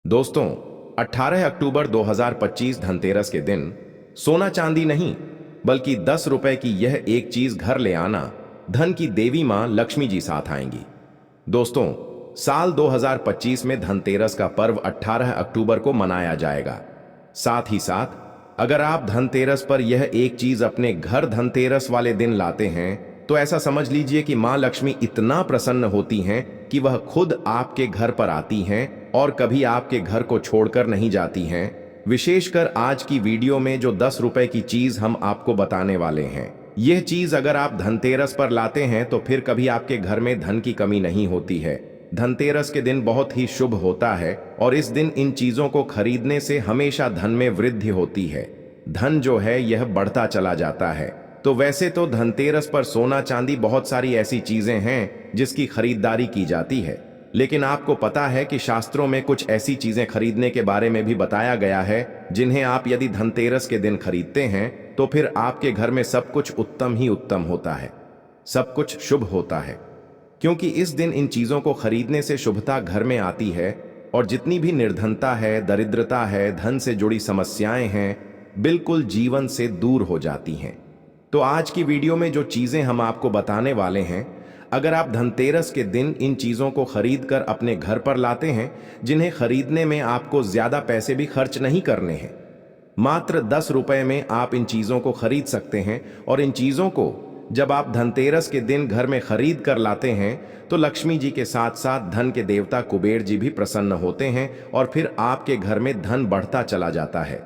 दोस्तों, 18 अक्टूबर 2025 धनतेरस के दिन सोना चांदी नहीं बल्कि 10 रुपए की यह एक चीज घर ले आना, धन की देवी मां लक्ष्मी जी साथ आएंगी। दोस्तों, साल 2025 में धनतेरस का पर्व 18 अक्टूबर को मनाया जाएगा। साथ ही साथ अगर आप धनतेरस पर यह एक चीज अपने घर धनतेरस वाले दिन लाते हैं तो ऐसा समझ लीजिए कि मां लक्ष्मी इतना प्रसन्न होती हैं कि वह खुद आपके घर पर आती हैं और कभी आपके घर को छोड़कर नहीं जाती हैं। विशेषकर आज की वीडियो में जो 10 रुपए की चीज हम आपको बताने वाले हैं, यह चीज अगर आप धनतेरस पर लाते हैं तो फिर कभी आपके घर में धन की कमी नहीं होती है। धनतेरस के दिन बहुत ही शुभ होता है और इस दिन इन चीजों को खरीदने से हमेशा धन में वृद्धि होती है। धन जो है यह बढ़ता चला जाता है। तो वैसे तो धनतेरस पर सोना चांदी बहुत सारी ऐसी चीजें हैं जिसकी खरीदारी की जाती है, लेकिन आपको पता है कि शास्त्रों में कुछ ऐसी चीजें खरीदने के बारे में भी बताया गया है जिन्हें आप यदि धनतेरस के दिन खरीदते हैं तो फिर आपके घर में सब कुछ उत्तम ही उत्तम होता है, सब कुछ शुभ होता है। क्योंकि इस दिन इन चीजों को खरीदने से शुभता घर में आती है और जितनी भी निर्धनता है, दरिद्रता है, धन से जुड़ी समस्याएं हैं, बिल्कुल जीवन से दूर हो जाती हैं। तो आज की वीडियो में जो चीजें हम आपको बताने वाले हैं, अगर आप धनतेरस के दिन इन चीजों को खरीद कर अपने घर पर लाते हैं, जिन्हें खरीदने में आपको ज्यादा पैसे भी खर्च नहीं करने हैं, मात्र 10 रुपए में आप इन चीजों को खरीद सकते हैं। और इन चीजों को जब आप धनतेरस के दिन घर में खरीद कर लाते हैं तो लक्ष्मी जी के साथ साथ धन के देवता कुबेर जी भी प्रसन्न होते हैं और फिर आपके घर में धन बढ़ता चला जाता है।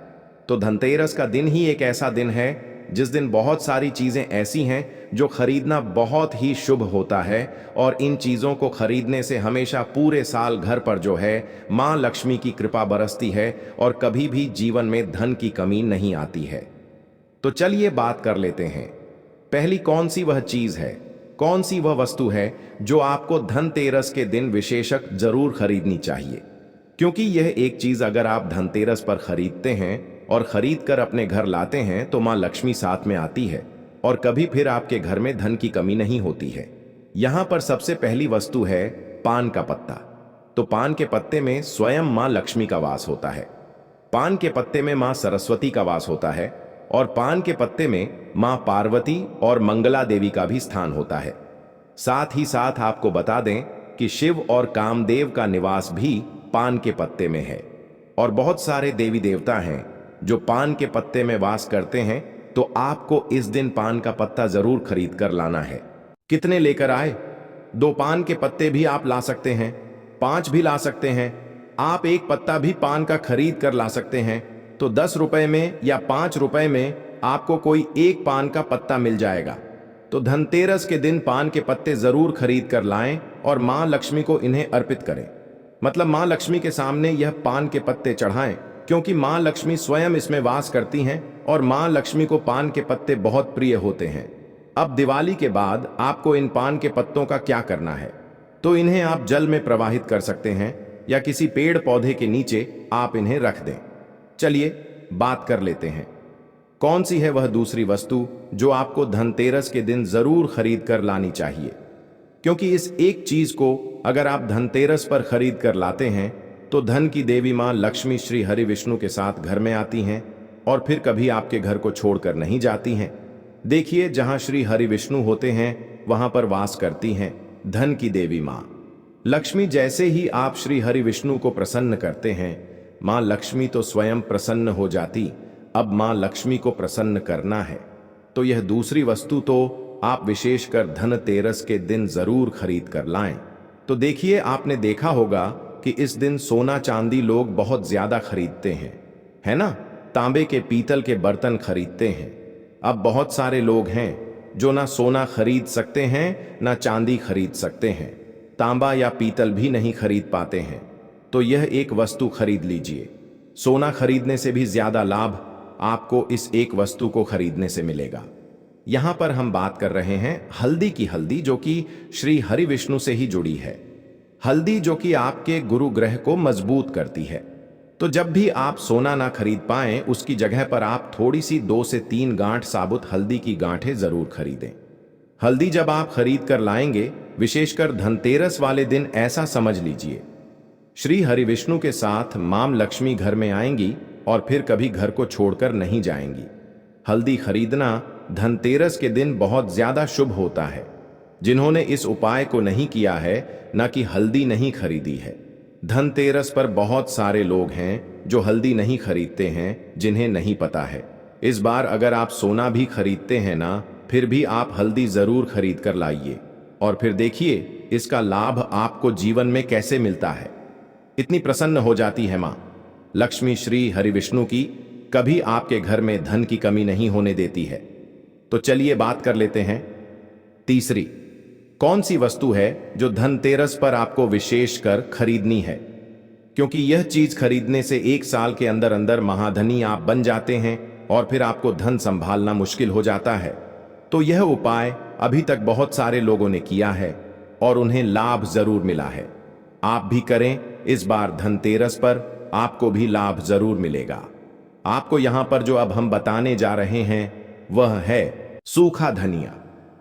तो धनतेरस का दिन ही एक ऐसा दिन है जिस दिन बहुत सारी चीजें ऐसी हैं जो खरीदना बहुत ही शुभ होता है और इन चीजों को खरीदने से हमेशा पूरे साल घर पर जो है मां लक्ष्मी की कृपा बरसती है और कभी भी जीवन में धन की कमी नहीं आती है। तो चलिए बात कर लेते हैं। पहली कौन सी वह चीज है, कौन सी वह वस्तु है जो आपको धनतेरस के दिन विशेषक जरूर खरीदनी चाहिए। क्योंकि यह एक चीज अगर आप धनतेरस पर खरीदते हैं और खरीद कर अपने घर लाते हैं तो मां लक्ष्मी साथ में आती है और कभी फिर आपके घर में धन की कमी नहीं होती है। यहां पर सबसे पहली वस्तु है पान का पत्ता। तो पान के पत्ते में स्वयं मां लक्ष्मी का वास होता है, पान के पत्ते में मां सरस्वती का वास होता है और पान के पत्ते में मां पार्वती और मंगला देवी का भी स्थान होता है। साथ ही साथ आपको बता दें कि शिव और कामदेव का निवास भी पान के पत्ते में है और बहुत सारे देवी देवता हैं जो पान के पत्ते में वास करते हैं। तो आपको इस दिन पान का पत्ता जरूर खरीद कर लाना है। कितने लेकर आए? 2 पान के पत्ते भी आप ला सकते हैं, 5 भी ला सकते हैं, आप एक पत्ता भी पान का खरीद कर ला सकते हैं। तो 10 रुपए में या 5 रुपए में आपको कोई एक पान का पत्ता मिल जाएगा। तो धनतेरस के दिन पान के पत्ते जरूर खरीद कर लाएं और मां लक्ष्मी को इन्हें अर्पित करें। मतलब मां लक्ष्मी के सामने यह पान के पत्ते चढ़ाएं, क्योंकि मां लक्ष्मी स्वयं इसमें वास करती हैं और मां लक्ष्मी को पान के पत्ते बहुत प्रिय होते हैं। अब दिवाली के बाद आपको इन पान के पत्तों का क्या करना है? तो इन्हें आप जल में प्रवाहित कर सकते हैं या किसी पेड़ पौधे के नीचे आप इन्हें रख दें। चलिए बात कर लेते हैं, कौन सी है वह दूसरी वस्तु जो आपको धनतेरस के दिन जरूर खरीद कर लानी चाहिए। क्योंकि इस एक चीज को अगर आप धनतेरस पर खरीद कर लाते हैं तो धन की देवी मां लक्ष्मी श्री हरि विष्णु के साथ घर में आती हैं और फिर कभी आपके घर को छोड़कर नहीं जाती हैं। देखिए, जहां श्री हरि विष्णु होते हैं वहां पर वास करती हैं धन की देवी मां लक्ष्मी। जैसे ही आप श्री हरि विष्णु को प्रसन्न करते हैं, मां लक्ष्मी तो स्वयं प्रसन्न हो जाती। अब मां लक्ष्मी को प्रसन्न करना है तो यह दूसरी वस्तु तो आप विशेषकर धनतेरस के दिन जरूर खरीद कर लाएं। तो देखिए, आपने देखा होगा कि इस दिन सोना चांदी लोग बहुत ज्यादा खरीदते हैं, है ना? तांबे के पीतल के बर्तन खरीदते हैं। अब बहुत सारे लोग हैं जो ना सोना खरीद सकते हैं ना चांदी खरीद सकते हैं, तांबा या पीतल भी नहीं खरीद पाते हैं। तो यह एक वस्तु खरीद लीजिए। सोना खरीदने से भी ज्यादा लाभ आपको इस एक वस्तु को खरीदने से मिलेगा। यहां पर हम बात कर रहे हैं हल्दी की, हल्दी जो कि श्री हरि विष्णु से ही जुड़ी है। हल्दी जो कि आपके गुरु ग्रह को मजबूत करती है। तो जब भी आप सोना ना खरीद पाएं, उसकी जगह पर आप थोड़ी सी 2 से 3 गांठ साबुत हल्दी की गांठें जरूर खरीदें। हल्दी जब आप खरीद कर लाएंगे, विशेषकर धनतेरस वाले दिन, ऐसा समझ लीजिए श्री हरिविष्णु के साथ मां लक्ष्मी घर में आएंगी और फिर कभी घर को छोड़कर नहीं जाएंगी। हल्दी खरीदना धनतेरस के दिन बहुत ज्यादा शुभ होता है। जिन्होंने इस उपाय को नहीं किया है, न कि हल्दी नहीं खरीदी है। धनतेरस पर बहुत सारे लोग हैं जो हल्दी नहीं खरीदते हैं, जिन्हें नहीं पता है। इस बार अगर आप सोना भी खरीदते हैं ना, फिर भी आप हल्दी जरूर खरीद कर लाइए और फिर देखिए इसका लाभ आपको जीवन में कैसे मिलता है। इतनी प्रसन्न हो जाती है मां लक्ष्मी श्री हरिविष्णु की, कभी आपके घर में धन की कमी नहीं होने देती है। तो चलिए बात कर लेते हैं। तीसरी, कौन सी वस्तु है जो धनतेरस पर आपको विशेष कर खरीदनी है, क्योंकि यह चीज खरीदने से 1 साल के अंदर अंदर महाधनी आप बन जाते हैं और फिर आपको धन संभालना मुश्किल हो जाता है। तो यह उपाय अभी तक बहुत सारे लोगों ने किया है और उन्हें लाभ जरूर मिला है। आप भी करें, इस बार धनतेरस पर आपको भी लाभ जरूर मिलेगा। आपको यहां पर जो अब हम बताने जा रहे हैं वह है सूखा धनिया।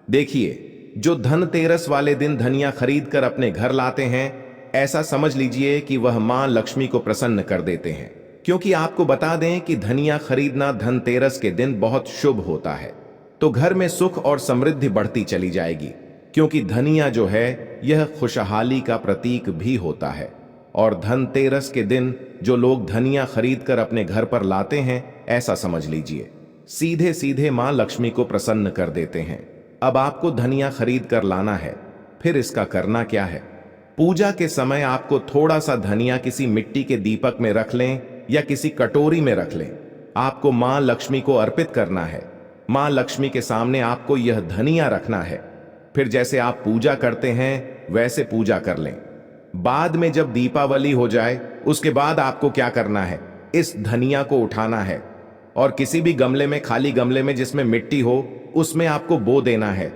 देखिए, जो धनतेरस वाले दिन धनिया खरीद कर अपने घर लाते हैं, ऐसा समझ लीजिए कि वह मां लक्ष्मी को प्रसन्न कर देते हैं। क्योंकि आपको बता दें कि धनिया खरीदना धनतेरस के दिन बहुत शुभ होता है, तो घर में सुख और समृद्धि बढ़ती चली जाएगी। क्योंकि धनिया जो है यह खुशहाली का प्रतीक भी होता है। और धनतेरस के दिन जो लोग धनिया खरीद कर अपने घर पर लाते हैं, ऐसा समझ लीजिए सीधे सीधे मां लक्ष्मी को प्रसन्न कर देते हैं। अब आपको धनिया खरीद कर लाना है, फिर इसका करना क्या है। पूजा के समय आपको थोड़ा सा धनिया किसी मिट्टी के दीपक में रख लें या किसी कटोरी में रख लें। आपको मां लक्ष्मी को अर्पित करना है। मां लक्ष्मी के सामने आपको यह धनिया रखना है। फिर जैसे आप पूजा करते हैं वैसे पूजा कर लें। बाद में जब दीपावली हो जाए, उसके बाद आपको क्या करना है, इस धनिया को उठाना है और किसी भी गमले में, खाली गमले में जिसमें मिट्टी हो, उसमें आपको बो देना है।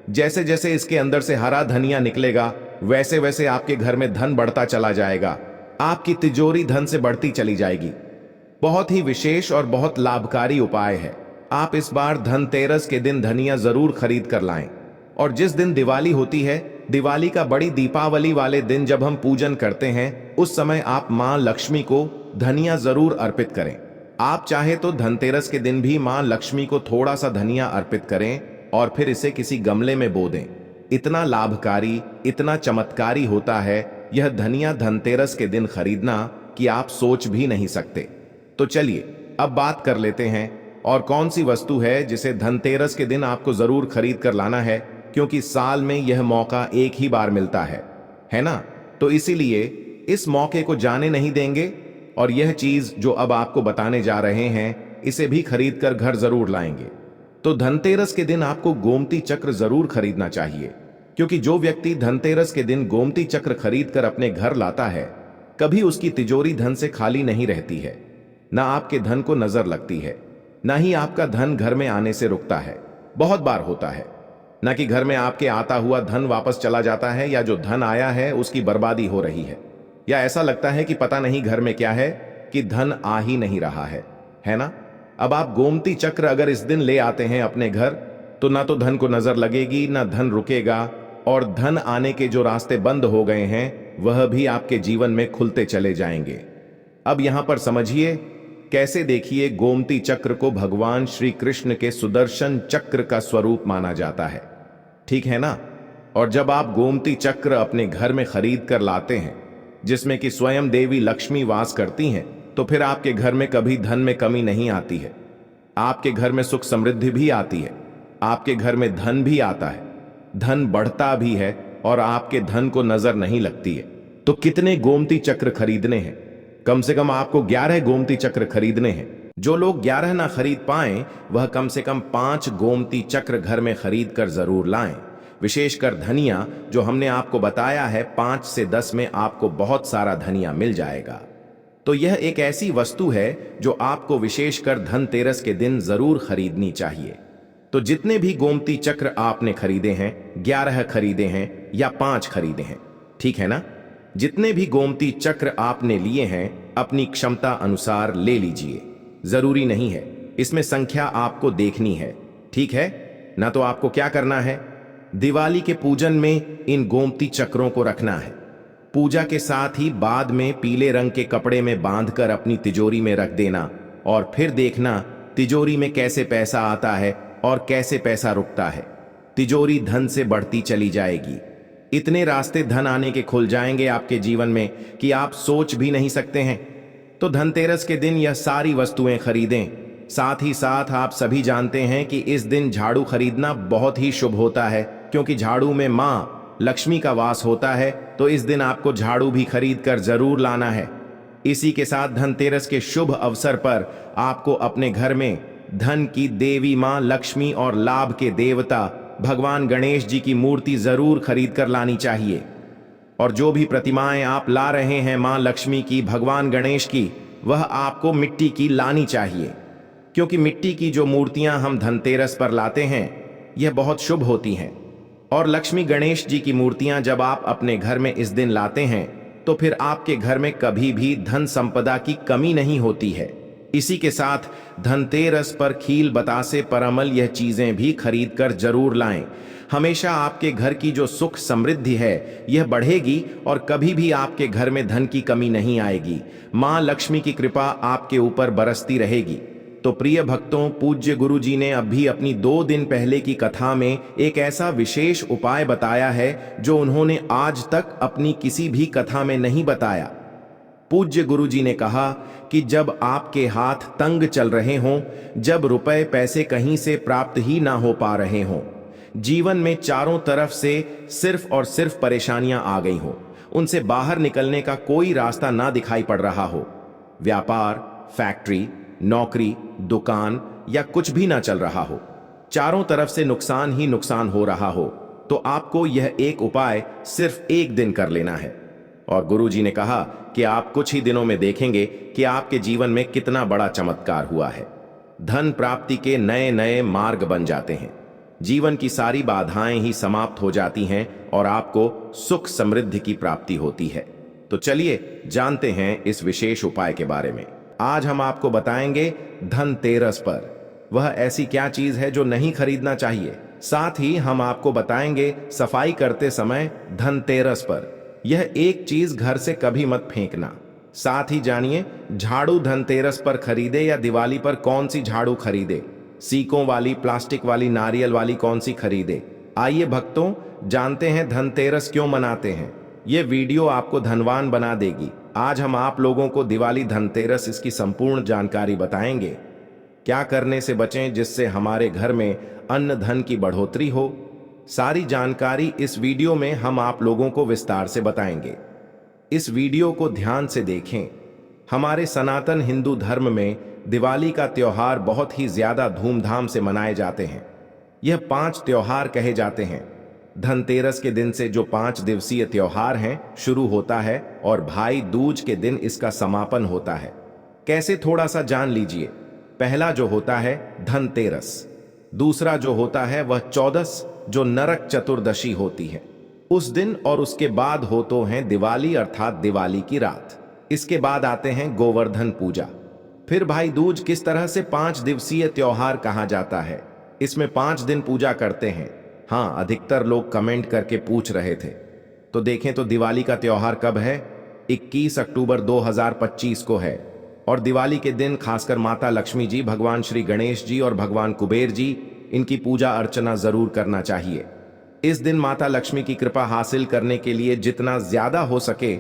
जैसे जैसे इसके अंदर से हरा धनिया निकलेगा, वैसे वैसे आपके घर में धन बढ़ता चला जाएगा। आपकी तिजोरी धन से बढ़ती चली जाएगी। बहुत ही विशेष और बहुत लाभकारी उपाय है। आप इस बार धनतेरस के दिन धनिया जरूर खरीद कर लाएं। और जिस दिन दिवाली होती है, दिवाली का बड़ी दीपावली वाले दिन जब हम पूजन करते हैं, उस समय आप मां लक्ष्मी को धनिया जरूर अर्पित करें। आप चाहे तो धनतेरस के दिन भी मां लक्ष्मी को थोड़ा सा धनिया अर्पित करें और फिर इसे किसी गमले में बो दें। इतना लाभकारी, इतना चमत्कारी होता है यह धनिया धनतेरस के दिन खरीदना कि आप सोच भी नहीं सकते। तो चलिए अब बात कर लेते हैं और कौन सी वस्तु है जिसे धनतेरस के दिन आपको जरूर खरीद कर लाना है, क्योंकि साल में यह मौका एक ही बार मिलता है ना। तो इसीलिए इस मौके को जाने नहीं देंगे और यह चीज जो अब आपको बताने जा रहे हैं, इसे भी खरीद कर घर जरूर लाएंगे। तो धनतेरस के दिन आपको गोमती चक्र जरूर खरीदना चाहिए, क्योंकि जो व्यक्ति धनतेरस के दिन गोमती चक्र खरीद कर अपने घर लाता है, कभी उसकी तिजोरी धन से खाली नहीं रहती है। ना आपके धन को नजर लगती है, ना ही आपका धन घर में आने से रुकता है। बहुत बार होता है ना कि घर में आपके आता हुआ धन वापस चला जाता है, या जो धन आया है उसकी बर्बादी हो रही है, या ऐसा लगता है कि पता नहीं घर में क्या है कि धन आ ही नहीं रहा है ना। अब आप गोमती चक्र अगर इस दिन ले आते हैं अपने घर, तो ना तो धन को नजर लगेगी, ना धन रुकेगा, और धन आने के जो रास्ते बंद हो गए हैं वह भी आपके जीवन में खुलते चले जाएंगे। अब यहां पर समझिए कैसे। देखिए, गोमती चक्र को भगवान श्री कृष्ण के सुदर्शन चक्र का स्वरूप माना जाता है, ठीक है ना। और जब आप गोमती चक्र अपने घर में खरीद कर लाते हैं, जिसमें कि स्वयं देवी लक्ष्मी वास करती हैं, तो फिर आपके घर में कभी धन में कमी नहीं आती है। आपके घर में सुख समृद्धि भी आती है, आपके घर में धन भी आता है, धन बढ़ता भी है और आपके धन को नजर नहीं लगती है। तो कितने गोमती चक्र खरीदने हैं? कम से कम आपको 11 गोमती चक्र खरीदने हैं। जो लोग 11 ना खरीद पाए, वह कम से कम 5 गोमती चक्र घर में खरीद कर जरूर लाएं। विशेषकर धनिया जो हमने आपको बताया है, 5 से 10 में आपको बहुत सारा धनिया मिल जाएगा। तो यह एक ऐसी वस्तु है जो आपको विशेषकर धनतेरस के दिन जरूर खरीदनी चाहिए। तो जितने भी गोमती चक्र आपने खरीदे हैं, 11 खरीदे हैं या 5 खरीदे हैं, ठीक है ना। जितने भी गोमती चक्र आपने लिए हैं, अपनी क्षमता अनुसार ले लीजिए। जरूरी नहीं है इसमें संख्या आपको देखनी है, ठीक है ना। तो आपको क्या करना है, दिवाली के पूजन में इन गोमती चक्रों को रखना है। पूजा के साथ ही बाद में पीले रंग के कपड़े में बांधकर अपनी तिजोरी में रख देना और फिर देखना तिजोरी में कैसे पैसा आता है और कैसे पैसा रुकता है। तिजोरी धन से बढ़ती चली जाएगी। इतने रास्ते धन आने के खुल जाएंगे आपके जीवन में कि आप सोच भी नहीं सकते हैं। तो धनतेरस के दिन यह सारी वस्तुएं खरीदें। साथ ही साथ आप सभी जानते हैं कि इस दिन झाड़ू खरीदना बहुत ही शुभ होता है, क्योंकि झाड़ू में मां लक्ष्मी का वास होता है। तो इस दिन आपको झाड़ू भी खरीद कर जरूर लाना है। इसी के साथ धनतेरस के शुभ अवसर पर आपको अपने घर में धन की देवी मां लक्ष्मी और लाभ के देवता भगवान गणेश जी की मूर्ति जरूर खरीद कर लानी चाहिए। और जो भी प्रतिमाएं आप ला रहे हैं मां लक्ष्मी की, भगवान गणेश की, वह आपको मिट्टी की लानी चाहिए, क्योंकि मिट्टी की जो मूर्तियां हम धनतेरस पर लाते हैं यह बहुत शुभ होती हैं। और लक्ष्मी गणेश जी की मूर्तियां जब आप अपने घर में इस दिन लाते हैं तो फिर आपके घर में कभी भी धन संपदा की कमी नहीं होती है। इसी के साथ धनतेरस पर खील, बतासे, परमल यह चीजें भी खरीद कर जरूर लाएं। हमेशा आपके घर की जो सुख समृद्धि है यह बढ़ेगी और कभी भी आपके घर में धन की कमी नहीं आएगी। मां लक्ष्मी की कृपा आपके ऊपर बरसती रहेगी। तो प्रिय भक्तों, पूज्य गुरु जी ने अभी अपनी 2 दिन पहले की कथा में एक ऐसा विशेष उपाय बताया है जो उन्होंने आज तक अपनी किसी भी कथा में नहीं बताया। पूज्य गुरु जी ने कहा कि जब आपके हाथ तंग चल रहे हों, जब रुपए पैसे कहीं से प्राप्त ही ना हो पा रहे हों, जीवन में चारों तरफ से सिर्फ और सिर्फ परेशानियां आ गई हों, उनसे बाहर निकलने का कोई रास्ता ना दिखाई पड़ रहा हो, व्यापार, फैक्ट्री, नौकरी, दुकान या कुछ भी ना चल रहा हो, चारों तरफ से नुकसान ही नुकसान हो रहा हो, तो आपको यह एक उपाय सिर्फ 1 दिन कर लेना है। और गुरु जी ने कहा कि आप कुछ ही दिनों में देखेंगे कि आपके जीवन में कितना बड़ा चमत्कार हुआ है। धन प्राप्ति के नए नए मार्ग बन जाते हैं, जीवन की सारी बाधाएं ही समाप्त हो जाती हैं और आपको सुख समृद्धि की प्राप्ति होती है। तो चलिए जानते हैं इस विशेष उपाय के बारे में। आज हम आपको बताएंगे धनतेरस पर वह ऐसी क्या चीज है जो नहीं खरीदना चाहिए। साथ ही हम आपको बताएंगे सफाई करते समय धनतेरस पर यह एक चीज घर से कभी मत फेंकना। साथ ही जानिए झाड़ू धनतेरस पर खरीदे या दिवाली पर कौन सी झाड़ू खरीदे, सीकों वाली, प्लास्टिक वाली, नारियल वाली कौन सी खरीदे। आइए भक्तों, जानते हैं धनतेरस क्यों मनाते हैं। ये वीडियो आपको धनवान बना देगी। आज हम आप लोगों को दिवाली, धनतेरस, इसकी संपूर्ण जानकारी बताएंगे। क्या करने से बचें जिससे हमारे घर में अन्न धन की बढ़ोतरी हो। सारी जानकारी इस वीडियो में हम आप लोगों को विस्तार से बताएंगे। इस वीडियो को ध्यान से देखें। हमारे सनातन हिंदू धर्म में दिवाली का त्योहार बहुत ही ज्यादा धूमधाम से मनाए जाते हैं। यह 5 त्योहार कहे जाते हैं। धनतेरस के दिन से जो 5 दिवसीय त्योहार हैं शुरू होता है और भाई दूज के दिन इसका समापन होता है। कैसे, थोड़ा सा जान लीजिए। पहला जो होता है धनतेरस, दूसरा जो होता है वह चौदस, जो नरक चतुर्दशी होती है उस दिन, और उसके बाद होते हैं दिवाली अर्थात दिवाली की रात। इसके बाद आते हैं गोवर्धन पूजा। फिर भाई दूज। किस तरह से 5 दिवसीय त्योहार कहा जाता है। इसमें 5 दिन पूजा करते हैं। हाँ, अधिकतर लोग कमेंट करके पूछ रहे थे। तो देखें तो दिवाली का त्योहार कब है? 21 अक्टूबर 2025 को है। और दिवाली के दिन खासकर माता लक्ष्मी जी, भगवान श्री गणेश जी और भगवान कुबेर जी, इनकी पूजा अर्चना जरूर करना चाहिए। इस दिन माता लक्ष्मी की कृपा हासिल करने के लिए जितना ज्यादा हो सके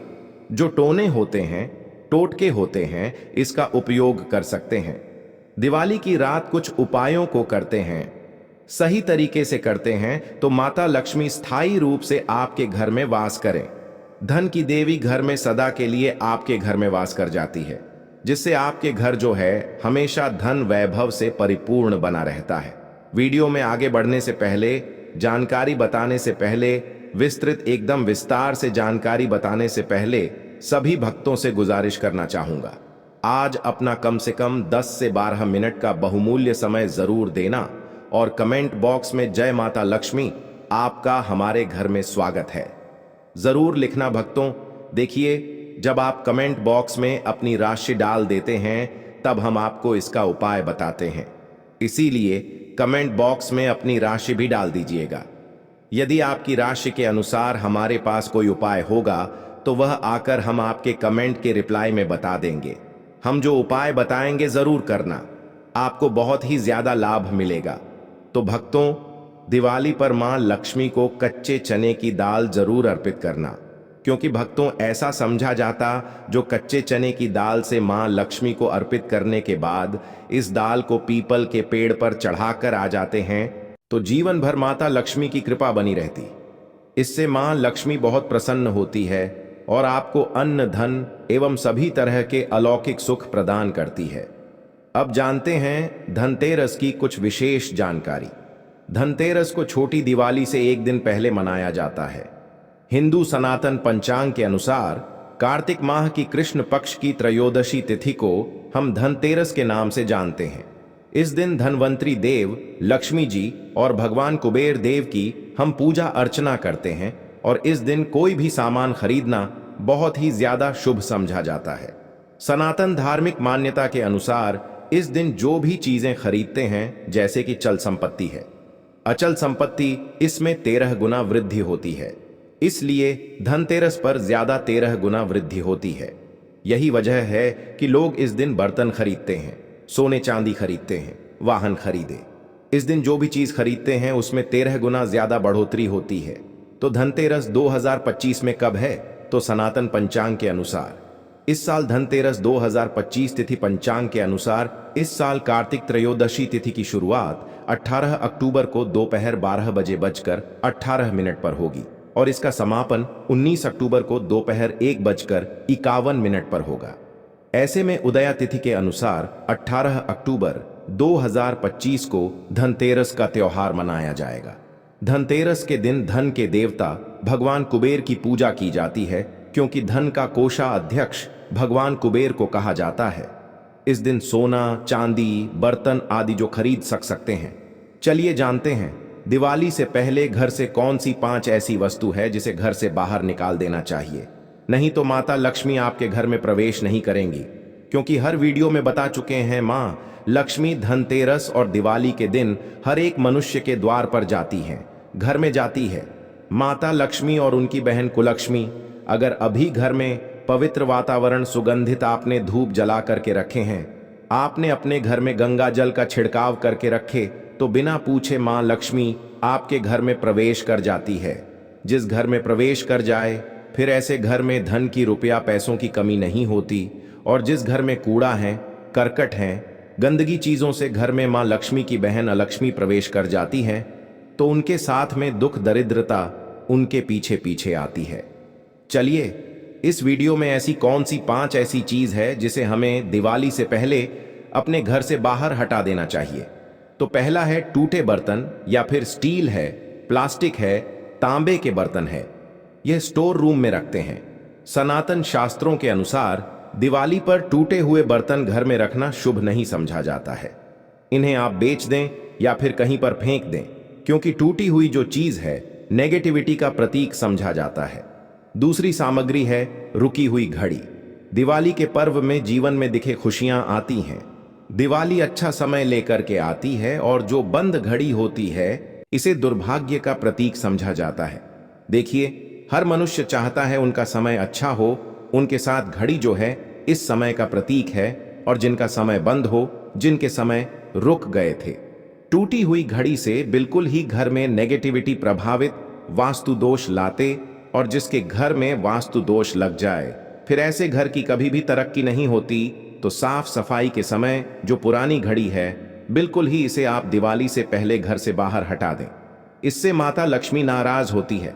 जो टोने होते हैं, टोटके होते हैं, इसका उपयोग कर सकते हैं। दिवाली की रात कुछ उपायों को करते हैं, सही तरीके से करते हैं तो माता लक्ष्मी स्थायी रूप से आपके घर में वास करें। धन की देवी घर में सदा के लिए आपके घर में वास कर जाती है, जिससे आपके घर जो है हमेशा धन वैभव से परिपूर्ण बना रहता है। वीडियो में आगे बढ़ने से पहले, जानकारी बताने से पहले, विस्तृत एकदम विस्तार से जानकारी बताने से पहले सभी भक्तों से गुजारिश करना चाहूंगा, आज अपना कम से कम 10 से 12 मिनट का बहुमूल्य समय जरूर देना और कमेंट बॉक्स में जय माता लक्ष्मी, आपका हमारे घर में स्वागत है जरूर लिखना भक्तों। देखिए, जब आप कमेंट बॉक्स में अपनी राशि डाल देते हैं तब हम आपको इसका उपाय बताते हैं, इसीलिए कमेंट बॉक्स में अपनी राशि भी डाल दीजिएगा। यदि आपकी राशि के अनुसार हमारे पास कोई उपाय होगा तो वह आकर हम आपके कमेंट के रिप्लाई में बता देंगे। हम जो उपाय बताएंगे जरूर करना, आपको बहुत ही ज्यादा लाभ मिलेगा। तो भक्तों, दिवाली पर मां लक्ष्मी को कच्चे चने की दाल जरूर अर्पित करना, क्योंकि भक्तों ऐसा समझा जाता जो कच्चे चने की दाल से मां लक्ष्मी को अर्पित करने के बाद इस दाल को पीपल के पेड़ पर चढ़ाकर आ जाते हैं तो जीवन भर माता लक्ष्मी की कृपा बनी रहती। इससे मां लक्ष्मी बहुत प्रसन्न होती है और आपको अन्न, धन एवं सभी तरह के अलौकिक सुख प्रदान करती है। अब जानते हैं धनतेरस की कुछ विशेष जानकारी। धनतेरस को छोटी दिवाली से एक दिन पहले मनाया जाता है। हिंदू सनातन पंचांग के अनुसार कार्तिक माह की कृष्ण पक्ष की त्रयोदशी तिथि को हम धनतेरस के नाम से जानते हैं। इस दिन धनवंतरी देव, लक्ष्मी जी और भगवान कुबेर देव की हम पूजा अर्चना करते हैं और इस दिन कोई भी सामान खरीदना बहुत ही ज्यादा शुभ समझा जाता है। सनातन धार्मिक मान्यता के अनुसार इस दिन जो भी चीजें खरीदते हैं, जैसे कि चल संपत्ति है, अचल संपत्ति, इसमें 13 गुना वृद्धि होती है। इसलिए धनतेरस पर ज्यादा 13 गुना वृद्धि होती है। यही वजह है कि लोग इस दिन बर्तन खरीदते हैं, सोने चांदी खरीदते हैं, वाहन खरीदे। इस दिन जो भी चीज खरीदते हैं उसमें 13 गुना ज्यादा बढ़ोतरी होती है। तो धनतेरस 2025 में कब है? तो सनातन पंचांग के अनुसार इस साल धनतेरस 2025 तिथि पंचांग के अनुसार इस साल कार्तिक त्रयोदशी तिथि की शुरुआत 18 अक्टूबर को दोपहर 12 बजे बजकर 18 मिनट पर होगी और इसका समापन 19 अक्टूबर को दोपहर 1 बजकर 51 मिनट पर होगा। ऐसे में उदया तिथि के अनुसार 18 अक्टूबर 2025 को धनतेरस का त्योहार मनाया जाएगा। धनतेरस के दिन धन के देवता भगवान कुबेर की पूजा की जाती है, क्योंकि धन का कोषा अध्यक्ष भगवान कुबेर को कहा जाता है। इस दिन सोना, चांदी, बर्तन आदि जो खरीद सकते हैं। चलिए जानते हैं दिवाली से पहले घर से कौन सी 5 ऐसी वस्तु है जिसे घर से बाहर निकाल देना चाहिए, नहीं तो माता लक्ष्मी आपके घर में प्रवेश नहीं करेंगी। क्योंकि हर वीडियो में बता चुके हैं, मां लक्ष्मी धनतेरस और दिवाली के दिन हर एक मनुष्य के द्वार पर जाती हैं, घर में जाती है। माता लक्ष्मी और उनकी बहन कुलक्ष्मी, अगर अभी घर में पवित्र वातावरण, सुगंधित आपने धूप जला करके रखे हैं, आपने अपने घर में गंगा जल का छिड़काव करके रखे, तो बिना पूछे मां लक्ष्मी आपके घर में प्रवेश कर जाती है। जिस घर में प्रवेश कर जाए, फिर ऐसे घर में धन की, रुपया पैसों की कमी नहीं होती। और जिस घर में कूड़ा है, करकट है, गंदगी चीजों से घर में मां लक्ष्मी की बहन अलक्ष्मी प्रवेश कर जाती हैं, तो उनके साथ में दुख, दरिद्रता उनके पीछे पीछे आती है। चलिए इस वीडियो में ऐसी कौन सी 5 ऐसी चीज है जिसे हमें दिवाली से पहले अपने घर से बाहर हटा देना चाहिए। तो पहला है टूटे बर्तन, या फिर स्टील है, प्लास्टिक है, तांबे के बर्तन है। यह स्टोर रूम में रखते हैं। सनातन शास्त्रों के अनुसार दिवाली पर टूटे हुए बर्तन घर में रखना शुभ नहीं समझा जाता है। इन्हें आप बेच दें या फिर कहीं पर फेंक दें, क्योंकि टूटी हुई जो चीज है नेगेटिविटी का प्रतीक समझा जाता है। दूसरी सामग्री है रुकी हुई घड़ी। दिवाली के पर्व में जीवन में दिखे खुशियां आती हैं। दिवाली अच्छा समय लेकर के आती है और जो बंद घड़ी होती है इसे दुर्भाग्य का प्रतीक समझा जाता है। देखिए, हर मनुष्य चाहता है उनका समय अच्छा हो, उनके साथ घड़ी जो है इस समय का प्रतीक है, और जिनका समय बंद हो, जिनके समय रुक गए थे। टूटी हुई घड़ी से बिल्कुल ही घर में नेगेटिविटी प्रभावित, वास्तु दोष लाते, और जिसके घर में वास्तु दोष लग जाए फिर ऐसे घर की कभी भी तरक्की नहीं होती। तो साफ सफाई के समय जो पुरानी घड़ी है, बिल्कुल ही इसे आप दिवाली से पहले घर से बाहर हटा दें। इससे माता लक्ष्मी नाराज होती है।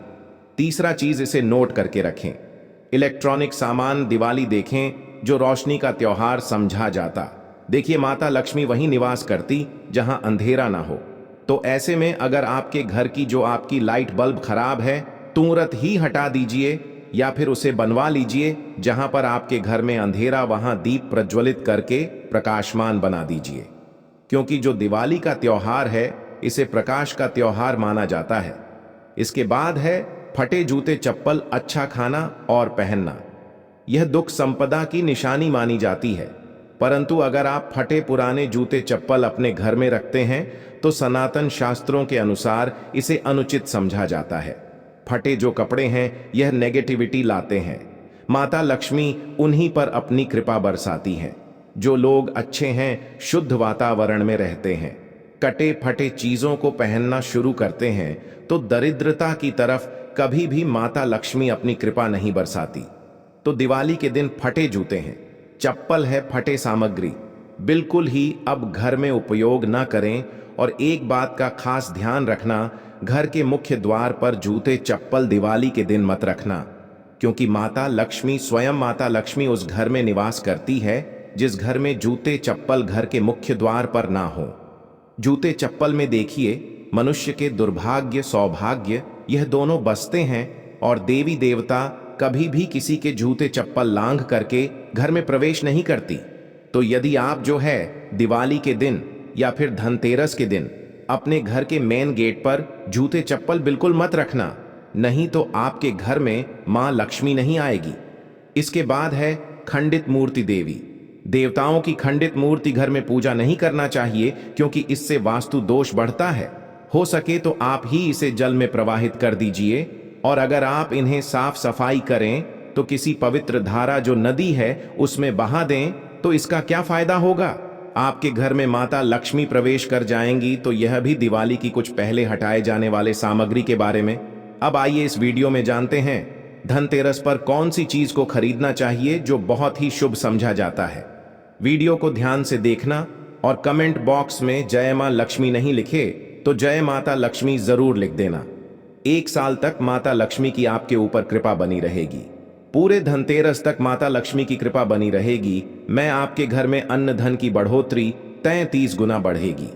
तीसरा चीज, इसे नोट करके रखें। इलेक्ट्रॉनिक सामान दिवाली देखें जो रोशनी का त्योहार समझा जाता। देखिए, माता लक्ष्मी वहीं निवास करती जहां अंधेरा ना हो। तो ऐसे में अगर आपके घर की जो आपकी लाइट बल्ब खराब है, तुरंत ही हटा दीजिए या फिर उसे बनवा लीजिए। जहां पर आपके घर में अंधेरा, वहां दीप प्रज्वलित करके प्रकाशमान बना दीजिए। क्योंकि जो दिवाली का त्योहार है, इसे प्रकाश का त्योहार माना जाता है। इसके बाद है फटे जूते, चप्पल, अच्छा खाना और पहनना। यह दुख संपदा की निशानी मानी जाती है। परंतु अगर आप फटे पुराने जूते चप्पल अपने घर में रखते हैं तो सनातन शास्त्रों के अनुसार इसे अनुचित समझा जाता है। फटे जो कपड़े हैं यह नेगेटिविटी लाते हैं। माता लक्ष्मी उन्हीं पर अपनी कृपा बरसाती हैं जो लोग अच्छे हैं, शुद्ध वातावरण में रहते हैं, कटे फटे चीजों को पहनना शुरू करते हैं, तो दरिद्रता की तरफ कभी भी माता लक्ष्मी अपनी कृपा नहीं बरसाती। तो दिवाली के दिन फटे जूते हैं, चप्पल है, फटे सामग्री बिल्कुल ही अब घर में उपयोग ना करें। और एक बात का खास ध्यान रखना, घर के मुख्य द्वार पर जूते चप्पल दिवाली के दिन मत रखना, क्योंकि माता लक्ष्मी, स्वयं माता लक्ष्मी उस घर में निवास करती है जिस घर में जूते चप्पल घर के मुख्य द्वार पर ना हो। जूते चप्पल में देखिए, मनुष्य के दुर्भाग्य सौभाग्य यह दोनों बसते हैं, और देवी देवता कभी भी किसी के जूते चप्पल लांघ करके घर में प्रवेश नहीं करती। तो यदि आप जो है दिवाली के दिन या फिर धनतेरस के दिन अपने घर के मेन गेट पर जूते चप्पल बिल्कुल मत रखना, नहीं तो आपके घर में मां लक्ष्मी नहीं आएगी। इसके बाद है खंडित मूर्ति देवी देवताओं की खंडित मूर्ति घर में पूजा नहीं करना चाहिए, क्योंकि इससे वास्तु दोष बढ़ता है। हो सके तो आप ही इसे जल में प्रवाहित कर दीजिए, और अगर आप इन्हें साफ सफाई करें तो किसी पवित्र धारा जो नदी है उसमें बहा दें, तो इसका क्या फायदा होगा? आपके घर में माता लक्ष्मी प्रवेश कर जाएंगी। तो यह भी दिवाली की कुछ पहले हटाए जाने वाले सामग्री के बारे में। अब आइए इस वीडियो में जानते हैं धनतेरस पर कौन सी चीज को खरीदना चाहिए जो बहुत ही शुभ समझा जाता है। वीडियो को ध्यान से देखना और कमेंट बॉक्स में जय मां लक्ष्मी नहीं लिखे तो जय माता लक्ष्मी जरूर लिख देना। एक साल तक माता लक्ष्मी की आपके ऊपर कृपा बनी रहेगी। पूरे धनतेरस तक माता लक्ष्मी की कृपा बनी रहेगी। मैं आपके घर में अन्न धन की बढ़ोतरी 33 गुना बढ़ेगी।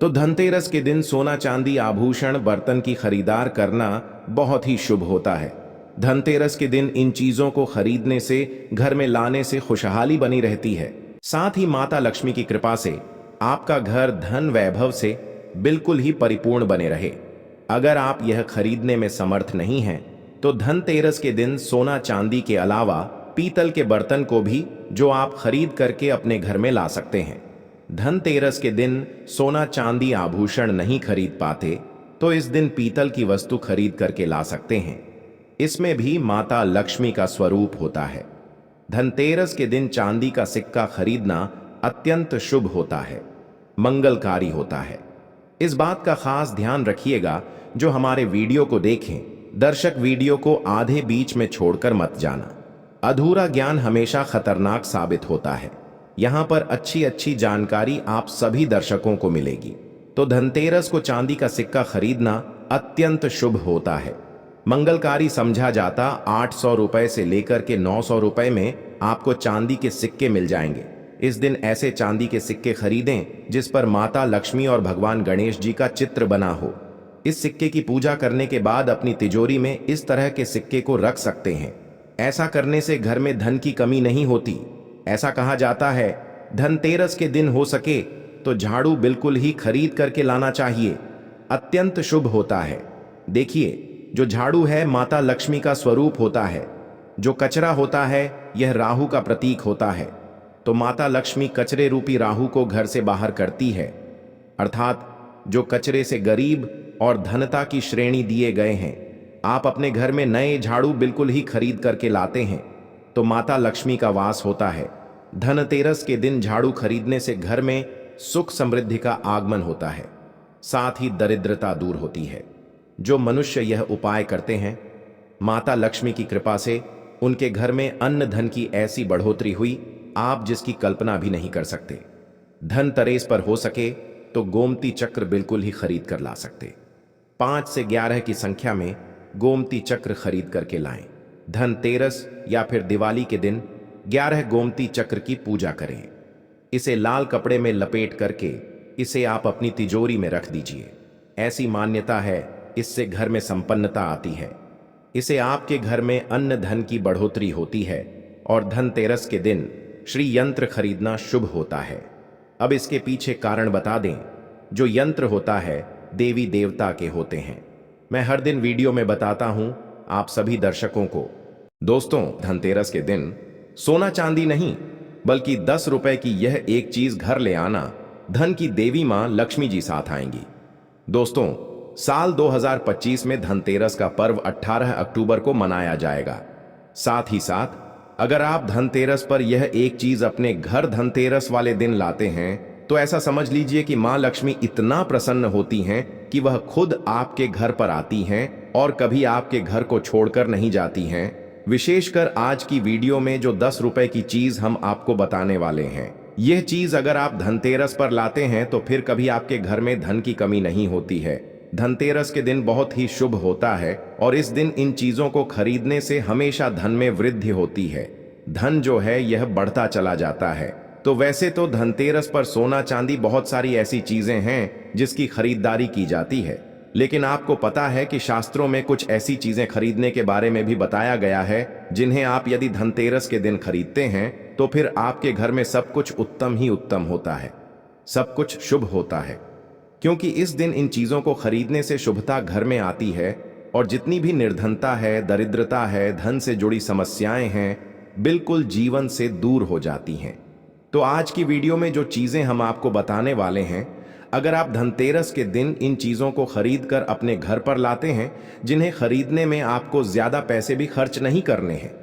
तो धनतेरस के दिन सोना चांदी आभूषण बर्तन की खरीदार करना बहुत ही शुभ होता है। धनतेरस के दिन इन चीजों को खरीदने से, घर में लाने से खुशहाली बनी रहती है। साथ ही माता लक्ष्मी की कृपा से आपका घर धन वैभव से बिल्कुल ही परिपूर्ण बने रहे। अगर आप यह खरीदने में समर्थ नहीं हैं तो धनतेरस के दिन सोना चांदी के अलावा पीतल के बर्तन को भी जो आप खरीद करके अपने घर में ला सकते हैं। धनतेरस के दिन सोना चांदी आभूषण नहीं खरीद पाते तो इस दिन पीतल की वस्तु खरीद करके ला सकते हैं। इसमें भी माता लक्ष्मी का स्वरूप होता है। धनतेरस के दिन चांदी का सिक्का खरीदना अत्यंत शुभ होता है, मंगलकारी होता है। इस बात का खास ध्यान रखिएगा, जो हमारे वीडियो को देखें, दर्शक वीडियो को आधे बीच में छोड़कर मत जाना। अधूरा ज्ञान हमेशा खतरनाक साबित होता है। यहां पर अच्छी अच्छी जानकारी आप सभी दर्शकों को मिलेगी। तो धनतेरस को चांदी का सिक्का खरीदना अत्यंत शुभ होता है। मंगलकारी समझा जाता 800 रुपए से लेकर के 900 रुपए में आपको चांदी के सिक्के मिल जाएंगे। इस दिन ऐसे चांदी के सिक्के खरीदें जिस पर माता लक्ष्मी और भगवान गणेश जी का चित्र बना हो। इस सिक्के की पूजा करने के बाद अपनी तिजोरी में इस तरह के सिक्के को रख सकते हैं। ऐसा करने से घर में धन की कमी नहीं होती। ऐसा कहा जाता है धनतेरस के दिन हो सके तो झाड़ू बिल्कुल ही खरीद करके लाना चाहिए, अत्यंत शुभ होता है। देखिए, जो झाड़ू है माता लक्ष्मी का स्वरूप होता है। जो कचरा होता है यह राहु का प्रतीक होता है। तो माता लक्ष्मी कचरे रूपी राहु को घर से बाहर करती है, अर्थात जो कचरे से गरीब और धनता की श्रेणी दिए गए हैं, आप अपने घर में नए झाड़ू बिल्कुल ही खरीद करके लाते हैं तो माता लक्ष्मी का वास होता है। धनतेरस के दिन झाड़ू खरीदने से घर में सुख समृद्धि का आगमन होता है, साथ ही दरिद्रता दूर होती है। जो मनुष्य यह उपाय करते हैं, माता लक्ष्मी की कृपा से उनके घर में अन्न धन की ऐसी बढ़ोतरी हुई आप जिसकी कल्पना भी नहीं कर सकते। धनतेरस पर हो सके तो गोमती चक्र बिल्कुल ही खरीद कर ला सकते। 5 से 11 की संख्या में गोमती चक्र खरीद करके लाएं। धनतेरस या फिर दिवाली के दिन 11 गोमती चक्र की पूजा करें। इसे लाल कपड़े में लपेट करके इसे आप अपनी तिजोरी में रख दीजिए। ऐसी मान्यता है इससे घर में संपन्नता आती है। इसे आपके घर में अन्न धन की बढ़ोतरी होती है। और धनतेरस के दिन श्री यंत्र खरीदना शुभ होता है। अब इसके पीछे कारण बता दें। जो यंत्र होता है देवी देवता के होते हैं। मैं हर दिन वीडियो में बताता हूं आप सभी दर्शकों को। दोस्तों, धनतेरस के दिन सोना चांदी नहीं बल्कि 10 रुपए की यह एक चीज घर ले आना, धन की देवी मां लक्ष्मी जी साथ आएंगी। दोस्तों, साल 2025 में धनतेरस का पर्व 18 अक्टूबर को मनाया जाएगा। साथ ही साथ अगर आप धनतेरस पर यह एक चीज अपने घर धनतेरस वाले दिन लाते हैं तो ऐसा समझ लीजिए कि मां लक्ष्मी इतना प्रसन्न होती हैं कि वह खुद आपके घर पर आती हैं और कभी आपके घर को छोड़कर नहीं जाती हैं। विशेषकर आज की वीडियो में जो 10 रुपए की चीज हम आपको बताने वाले हैं, यह चीज अगर आप धनतेरस पर लाते हैं तो फिर कभी आपके घर में धन की कमी नहीं होती है। धनतेरस के दिन बहुत ही शुभ होता है और इस दिन इन चीजों को खरीदने से हमेशा धन में वृद्धि होती है। धन जो है यह बढ़ता चला जाता है। तो वैसे तो धनतेरस पर सोना चांदी बहुत सारी ऐसी चीजें हैं जिसकी खरीदारी की जाती है, लेकिन आपको पता है कि शास्त्रों में कुछ ऐसी चीजें खरीदने के बारे में भी बताया गया है जिन्हें आप यदि धनतेरस के दिन खरीदते हैं तो फिर आपके घर में सब कुछ उत्तम ही उत्तम होता है, सब कुछ शुभ होता है। क्योंकि इस दिन इन चीजों को खरीदने से शुभता घर में आती है और जितनी भी निर्धनता है, दरिद्रता है, धन से जुड़ी समस्याएं हैं, बिल्कुल जीवन से दूर हो जाती हैं। तो आज की वीडियो में जो चीजें हम आपको बताने वाले हैं, अगर आप धनतेरस के दिन इन चीजों को खरीद कर अपने घर पर लाते हैं, जिन्हें खरीदने में आपको ज्यादा पैसे भी खर्च नहीं करने हैं,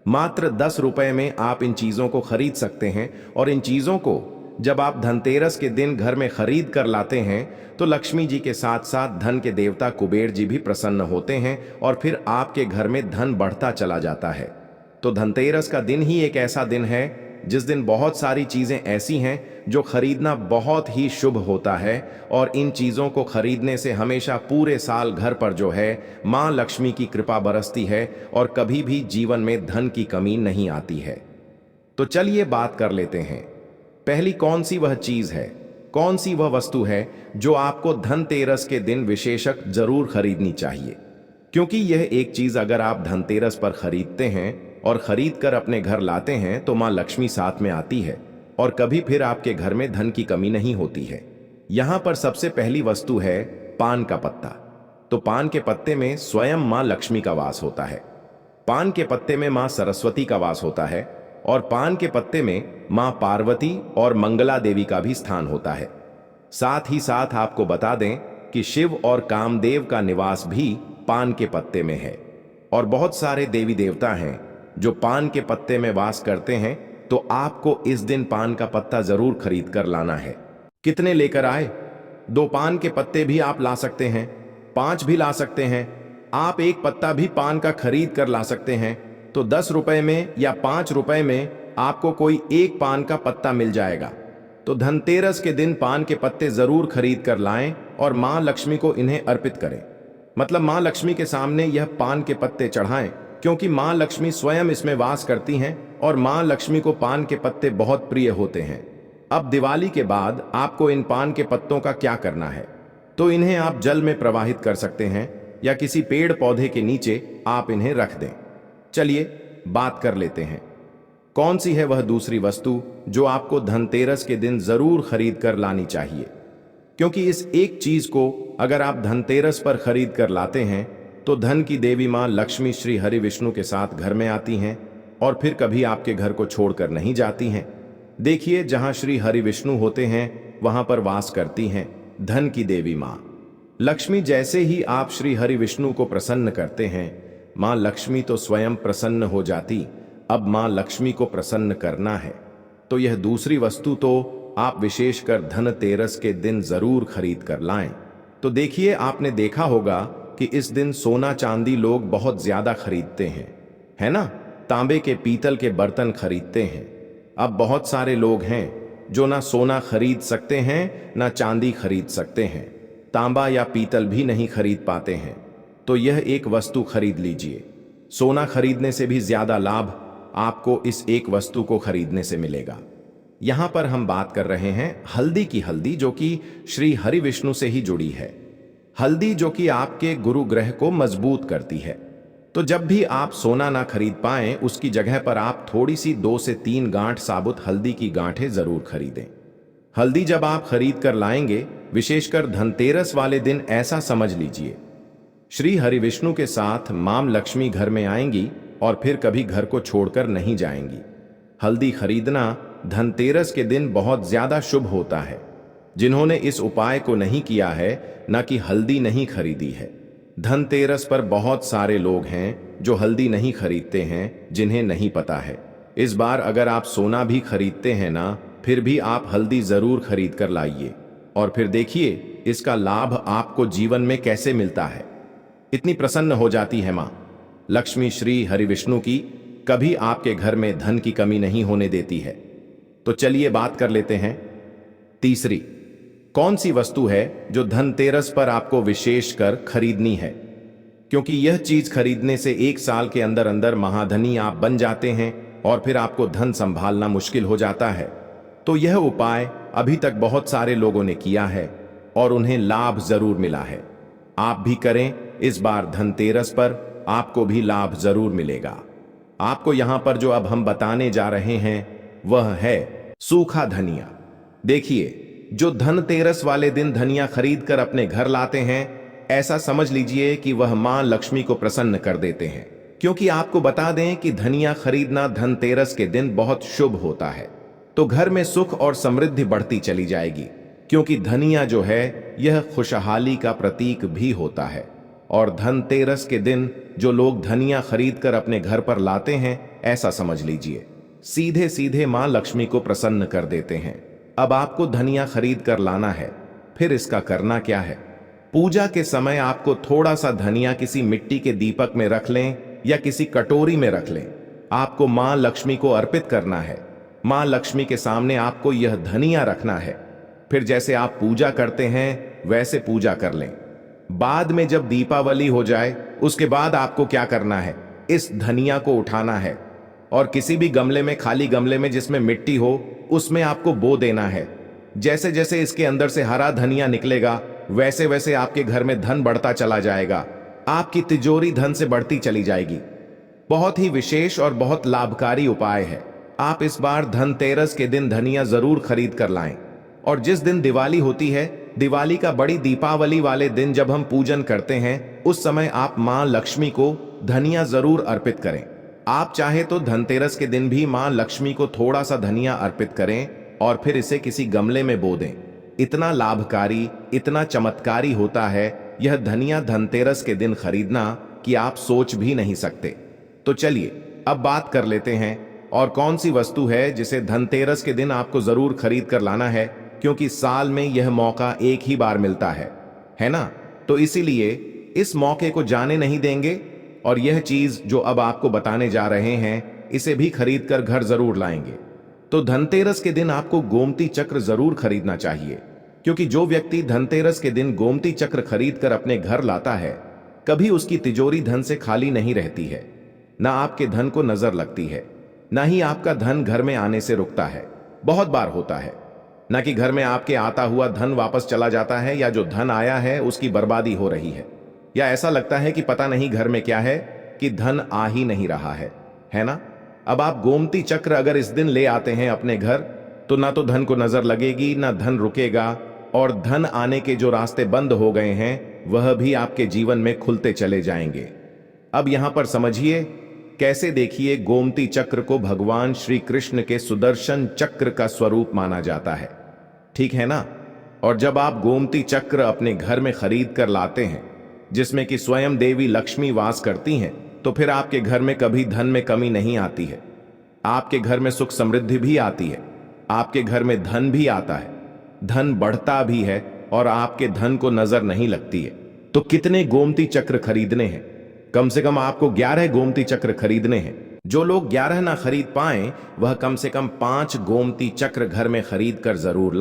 मात्र 10 रुपए में आप इन चीजों को खरीद सकते हैं। और इन चीजों को जब आप धनतेरस के दिन घर में खरीद कर लाते हैं तो लक्ष्मी जी के साथ साथ धन के देवता कुबेर जी भी प्रसन्न होते हैं और फिर आपके घर में धन बढ़ता चला जाता है। तो धनतेरस का दिन ही एक ऐसा दिन है जिस दिन बहुत सारी चीजें ऐसी हैं जो खरीदना बहुत ही शुभ होता है और इन चीजों को खरीदने से हमेशा पूरे साल घर पर जो है मां लक्ष्मी की कृपा बरसती है और कभी भी जीवन में धन की कमी नहीं आती है। तो चलिए बात कर लेते हैं। पहली कौन सी वह चीज है, कौन सी वह वस्तु है जो आपको धनतेरस के दिन विशेषक जरूर खरीदनी चाहिए। क्योंकि यह एक चीज अगर आप धनतेरस पर खरीदते हैं और खरीद कर अपने घर लाते हैं तो मां लक्ष्मी साथ में आती है और कभी फिर आपके घर में धन की कमी नहीं होती है। यहां पर सबसे पहली वस्तु है पान का पत्ता। तो पान के पत्ते में स्वयं मां लक्ष्मी का वास होता है, पान के पत्ते में मां सरस्वती का वास होता है और पान के पत्ते में मां पार्वती और मंगला देवी का भी स्थान होता है। साथ ही साथ आपको बता दें कि शिव और कामदेव का निवास भी पान के पत्ते में है और बहुत सारे देवी देवता हैं जो पान के पत्ते में वास करते हैं। तो आपको इस दिन पान का पत्ता जरूर खरीद कर लाना है। कितने लेकर आए? 2 पान के पत्ते भी आप ला सकते हैं, 5 भी ला सकते हैं, आप एक पत्ता भी पान का खरीद कर ला सकते हैं। तो 10 रुपए में या 5 रुपए में आपको कोई एक पान का पत्ता मिल जाएगा। तो धनतेरस के दिन पान के पत्ते जरूर खरीद कर लाएं और मां लक्ष्मी को इन्हें अर्पित करें। मतलब मां लक्ष्मी के सामने यह पान के पत्ते चढ़ाएं, क्योंकि मां लक्ष्मी स्वयं इसमें वास करती हैं और मां लक्ष्मी को पान के पत्ते बहुत प्रिय होते हैं। अब दिवाली के बाद आपको इन पान के पत्तों का क्या करना है? तो इन्हें आप जल में प्रवाहित कर सकते हैं या किसी पेड़ पौधे के नीचे आप इन्हें रख दें। चलिए बात कर लेते हैं, कौन सी है वह दूसरी वस्तु जो आपको धनतेरस के दिन जरूर खरीद कर लानी चाहिए। क्योंकि इस एक चीज को अगर आप धनतेरस पर खरीद कर लाते हैं तो धन की देवी मां लक्ष्मी श्री हरि विष्णु के साथ घर में आती हैं और फिर कभी आपके घर को छोड़कर नहीं जाती हैं। देखिए, जहां श्री हरि विष्णु होते हैं वहां पर वास करती हैं धन की देवी मां लक्ष्मी। जैसे ही आप श्री हरि विष्णु को प्रसन्न करते हैं, मां लक्ष्मी तो स्वयं प्रसन्न हो जाती। अब मां लक्ष्मी को प्रसन्न करना है तो यह दूसरी वस्तु तो आप विशेषकर धनतेरस के दिन जरूर खरीद कर लाएं। तो देखिए, आपने देखा होगा कि इस दिन सोना चांदी लोग बहुत ज्यादा खरीदते हैं, है ना? तांबे के पीतल के बर्तन खरीदते हैं। अब बहुत सारे लोग हैं जो ना सोना खरीद सकते हैं ना चांदी खरीद सकते हैं, तांबा या पीतल भी नहीं खरीद पाते हैं। तो यह एक वस्तु खरीद लीजिए। सोना खरीदने से भी ज्यादा लाभ आपको इस एक वस्तु को खरीदने से मिलेगा। यहां पर हम बात कर रहे हैं हल्दी की, हल्दी जो कि श्री हरि विष्णु से ही जुड़ी है। हल्दी जो कि आपके गुरु ग्रह को मजबूत करती है। तो जब भी आप सोना ना खरीद पाएं, उसकी जगह पर आप थोड़ी सी 2 से 3 गांठ साबुत हल्दी की गांठें जरूर खरीदें। हल्दी जब आप खरीद कर लाएंगे, विशेषकर धनतेरस वाले दिन, ऐसा समझ लीजिए श्री हरि विष्णु के साथ मां लक्ष्मी घर में आएंगी और फिर कभी घर को छोड़कर नहीं जाएंगी। हल्दी खरीदना धनतेरस के दिन बहुत ज्यादा शुभ होता है। जिन्होंने इस उपाय को नहीं किया है, ना कि हल्दी नहीं खरीदी है, धनतेरस पर बहुत सारे लोग हैं जो हल्दी नहीं खरीदते हैं, जिन्हें नहीं पता है। इस बार अगर आप सोना भी खरीदते हैं ना, फिर भी आप हल्दी जरूर खरीद कर लाइए और फिर देखिए इसका लाभ आपको जीवन में कैसे मिलता है। इतनी प्रसन्न हो जाती है माँ लक्ष्मी श्री हरिविष्णु की, कभी आपके घर में धन की कमी नहीं होने देती है। तो चलिए बात कर लेते हैं तीसरी, कौन सी वस्तु है जो धनतेरस पर आपको विशेष कर खरीदनी है, क्योंकि यह चीज खरीदने से 1 साल के अंदर अंदर महाधनी आप बन जाते हैं और फिर आपको धन संभालना मुश्किल हो जाता है। तो यह उपाय अभी तक बहुत सारे लोगों ने किया है और उन्हें लाभ जरूर मिला है। आप भी करें, इस बार धनतेरस पर आपको भी लाभ जरूर मिलेगा। आपको यहां पर जो अब हम बताने जा रहे हैं वह है सूखा धनिया। देखिए, जो धनतेरस वाले दिन धनिया खरीद कर अपने घर लाते हैं, ऐसा समझ लीजिए कि वह मां लक्ष्मी को प्रसन्न कर देते हैं। क्योंकि आपको बता दें कि धनिया खरीदना धनतेरस के दिन बहुत शुभ होता है, तो घर में सुख और समृद्धि बढ़ती चली जाएगी। क्योंकि धनिया जो है यह खुशहाली का प्रतीक भी होता है और धनतेरस के दिन जो लोग धनिया खरीद कर अपने घर पर लाते हैं, ऐसा समझ लीजिए सीधे सीधे मां लक्ष्मी को प्रसन्न कर देते हैं। अब आपको धनिया खरीद कर लाना है, फिर इसका करना क्या है? पूजा के समय आपको थोड़ा सा धनिया किसी मिट्टी के दीपक में रख लें या किसी कटोरी में रख लें। आपको मां लक्ष्मी को अर्पित करना है। मां लक्ष्मी के सामने आपको यह धनिया रखना है। फिर जैसे आप पूजा करते हैं वैसे पूजा कर लें। बाद में जब दीपावली हो जाए, उसके बाद आपको क्या करना है, इस धनिया को उठाना है और किसी भी गमले में, खाली गमले में जिसमें मिट्टी हो, उसमें आपको बो देना है। जैसे जैसे इसके अंदर से हरा धनिया निकलेगा, वैसे वैसे आपके घर में धन बढ़ता चला जाएगा। आपकी तिजोरी धन से बढ़ती चली जाएगी। बहुत ही विशेष और बहुत लाभकारी उपाय है। आप इस बार धनतेरस के दिन धनिया जरूर खरीद कर लाएं। और जिस दिन दिवाली होती है, दिवाली का बड़ी दीपावली वाले दिन जब हम पूजन करते हैं, उस समय आप मां लक्ष्मी को धनिया जरूर अर्पित करें। आप चाहे तो धनतेरस के दिन भी मां लक्ष्मी को थोड़ा सा धनिया अर्पित करें और फिर इसे किसी गमले में बो दें। इतना लाभकारी, इतना चमत्कारी होता है यह धनिया धनतेरस के दिन खरीदना कि आप सोच भी नहीं सकते। तो चलिए अब बात कर लेते हैं और कौन सी वस्तु है जिसे धनतेरस के दिन आपको जरूर खरीद कर लाना है, क्योंकि साल में यह मौका एक ही बार मिलता है ना? तो इसीलिए इस मौके को जाने नहीं देंगे और यह चीज जो अब आपको बताने जा रहे हैं, इसे भी खरीद कर घर जरूर लाएंगे। तो धनतेरस के दिन आपको गोमती चक्र जरूर खरीदना चाहिए, क्योंकि जो व्यक्ति धनतेरस के दिन गोमती चक्र खरीद कर अपने घर लाता है, कभी उसकी तिजोरी धन से खाली नहीं रहती है। ना आपके धन को नजर लगती है, ना ही आपका धन घर में आने से रुकता है। बहुत बार होता है ना कि घर में आपके आता हुआ धन वापस चला जाता है, या जो धन आया है उसकी बर्बादी हो रही है, या ऐसा लगता है कि पता नहीं घर में क्या है कि धन आ ही नहीं रहा है ना? अब आप गोमती चक्र अगर इस दिन ले आते हैं अपने घर, तो ना तो धन को नजर लगेगी, ना धन रुकेगा, और धन आने के जो रास्ते बंद हो गए हैं वह भी आपके जीवन में खुलते चले जाएंगे। अब यहां पर समझिए कैसे। देखिए, गोमती चक्र को भगवान श्री कृष्ण के सुदर्शन चक्र का स्वरूप माना जाता है, ठीक है ना? और जब आप गोमती चक्र अपने घर में खरीद कर लाते हैं, जिसमें कि स्वयं देवी लक्ष्मी वास करती हैं, तो फिर आपके घर में कभी धन में कमी नहीं आती है। आपके घर में सुख समृद्धि भी आती है, आपके घर में धन भी आता है, धन बढ़ता भी है और आपके धन को नजर नहीं लगती है। तो कितने गोमती चक्र खरीदने हैं? कम से कम आपको 11 गोमती चक्र खरीदने हैं। जो लोग 11 ना खरीद पाए, वह कम से कम 5 गोमती चक्र घर में खरीद कर जरूर लाएं।